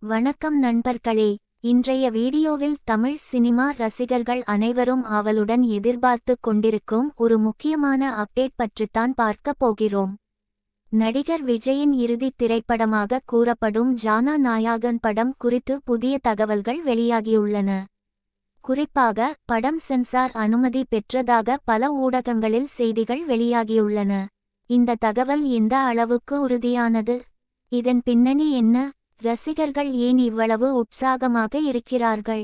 வணக்கம் நண்பர்களே. இன்றைய வீடியோவில் தமிழ் சினிமா ரசிகர்கள் அனைவரும் ஆவலுடன் எதிர்பார்த்து கொண்டிருக்கும் ஒரு முக்கியமான அப்டேட் பற்றித்தான் பார்க்க போகிறோம். நடிகர் விஜயின் இறுதி திரைப்படமாக கூறப்படும் ஜானா நாயகன் படம் குறித்து புதிய தகவல்கள் வெளியாகியுள்ளன. குறிப்பாக படம் சென்சார் அனுமதி பெற்றதாக பல ஊடகங்களில் செய்திகள் வெளியாகியுள்ளன. இந்த தகவல் எந்த அளவுக்கு உறுதியானது? இதன் பின்னணி என்ன? ரசிகர்கள் ஏன் இவ்வளவு உற்சாகமாக இருக்கிறார்கள்?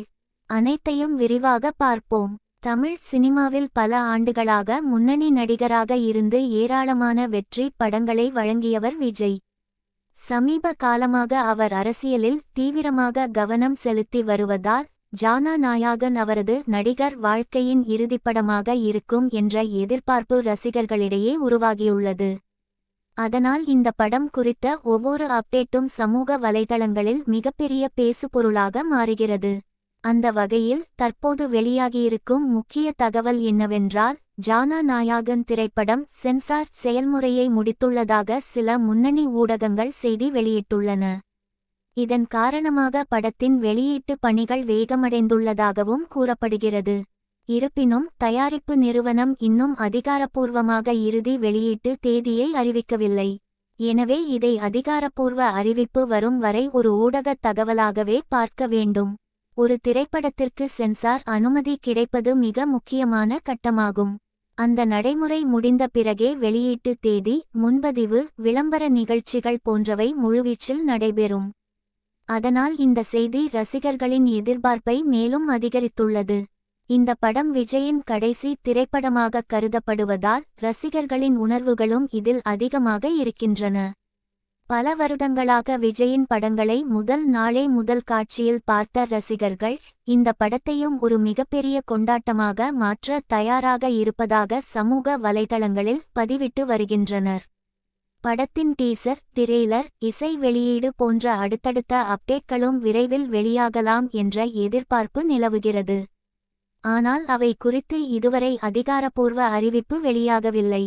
அனைத்தையும் விரிவாக பார்ப்போம். தமிழ் சினிமாவில் பல ஆண்டுகளாக முன்னணி நடிகராக இருந்து ஏராளமான வெற்றி படங்களை வழங்கியவர் விஜய். சமீப காலமாக அவர் அரசியலில் தீவிரமாக கவனம் செலுத்தி வருவதால் ஜானா நாயகன் அவரது நடிகர் வாழ்க்கையின் இறுதிப்படமாக இருக்கும் என்ற எதிர்பார்ப்பு ரசிகர்களிடையே உருவாகியுள்ளது. அதனால் இந்த படம் குறித்த ஒவ்வொரு அப்டேட்டும் சமூக வலைதளங்களில் மிகப்பெரிய பேசுபொருளாக மாறுகிறது. அந்த வகையில் தற்போது வெளியாகியிருக்கும் முக்கிய தகவல் என்னவென்றால், ஜானா நாயகன் திரைப்படம் சென்சார் செயல்முறையை முடித்துள்ளதாக சில முன்னணி ஊடகங்கள் செய்தி வெளியிட்டுள்ளன. இதன் காரணமாக படத்தின் வெளியீட்டு பணிகள் வேகமடைந்துள்ளதாகவும் கூறப்படுகிறது. இருப்பினும் தயாரிப்பு நிறுவனம் இன்னும் அதிகாரப்பூர்வமாக இறுதி வெளியீட்டு தேதியை அறிவிக்கவில்லை. எனவே இதை அதிகாரப்பூர்வ அறிவிப்பு வரும் வரை ஒரு ஊடகத் தகவலாகவே பார்க்க வேண்டும். ஒரு திரைப்படத்திற்கு சென்சார் அனுமதி கிடைப்பது மிக முக்கியமான கட்டமாகும். அந்த நடைமுறை முடிந்த பிறகே வெளியீட்டு தேதி, முன்பதிவு, விளம்பர நிகழ்ச்சிகள் போன்றவை முழுவீச்சில் நடைபெறும். அதனால் இந்த செய்தி ரசிகர்களின் எதிர்பார்ப்பை மேலும் அதிகரித்துள்ளது. இந்த படம் விஜயின் கடைசி திரைப்படமாக கருதப்படுவதால் ரசிகர்களின் உணர்வுகளும் இதில் அதிகமாக இருக்கின்றன. பல வருடங்களாக விஜயின் படங்களை முதல் நாளே முதல் காட்சியில் பார்த்த ரசிகர்கள் இந்த படத்தையும் ஒரு மிகப்பெரிய கொண்டாட்டமாக மாற்ற தயாராக இருப்பதாக சமூக வலைதளங்களில் பதிவிட்டு வருகின்றனர். படத்தின் டீசர், திரைலர், இசை வெளியீடு போன்ற அடுத்தடுத்த அப்டேட்களும் விரைவில் வெளியாகலாம் என்ற எதிர்பார்ப்பு நிலவுகிறது. ஆனால் அவை குறித்து இதுவரை அதிகாரப்பூர்வ அறிவிப்பு வெளியாகவில்லை.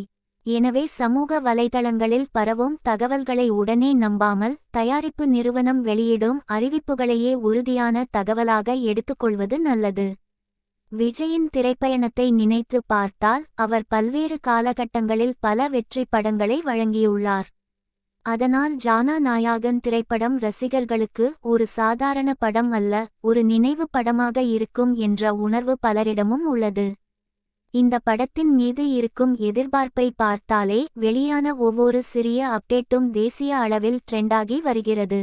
எனவே சமூக வலைதளங்களில் பரவும் தகவல்களை உடனே நம்பாமல் தயாரிப்பு நிறுவனம் வெளியிடும் அறிவிப்புகளையே உறுதியான தகவலாக எடுத்துக்கொள்வது நல்லது. விஜயின் திரைப்பயணத்தை நினைத்து பார்த்தால் அவர் பல்வேறு காலகட்டங்களில் பல வெற்றி படங்களை வழங்கியுள்ளார். அதனால் ஜானா நாயகன் திரைப்படம் ரசிகர்களுக்கு ஒரு சாதாரண படம் அல்ல, ஒரு நினைவு படமாக இருக்கும் என்ற உணர்வு பலரிடமும் உள்ளது. இந்த படத்தின் மீது இருக்கும் எதிர்பார்ப்பை பார்த்தாலே வெளியான ஒவ்வொரு சிறிய அப்டேட்டும் தேசிய அளவில் ட்ரெண்டாகி வருகிறது.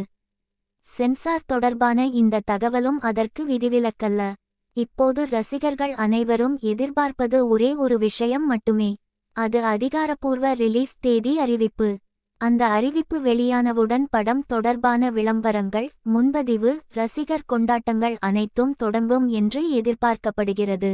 சென்சார் தொடர்பான இந்த தகவலும் அதற்கு விதிவிலக்கல்ல. இப்போது ரசிகர்கள் அனைவரும் எதிர்பார்ப்பது ஒரே ஒரு விஷயம் மட்டுமே. அது அதிகாரப்பூர்வ ரிலீஸ் தேதி அறிவிப்பு. அந்த அறிவிப்பு வெளியானவுடன் படம் தொடர்பான விளம்பரங்கள், முன்பதிவு, ரசிகர் கொண்டாட்டங்கள் அனைத்தும் தொடங்கும் என்று எதிர்பார்க்கப்படுகிறது.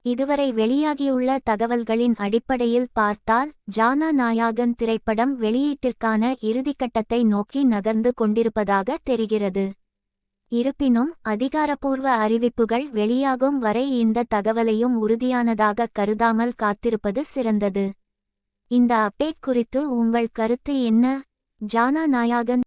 இதுவரை வெளியாகியுள்ள தகவல்களின் அடிப்படையில் பார்த்தால் ஜானா நாயகன் திரைப்படம் வெளியீட்டிற்கான இறுதிக்கட்டத்தை நோக்கி நகர்ந்து கொண்டிருப்பதாக தெரிகிறது. இருப்பினும் அதிகாரப்பூர்வ அறிவிப்புகள் வெளியாகும் வரை இந்த தகவலையும் உறுதியானதாக கருதாமல் காத்திருப்பது சிறந்தது. இந்த அப்டேட் குறித்து உங்கள் கருத்து என்ன? ஜானா நாயகன்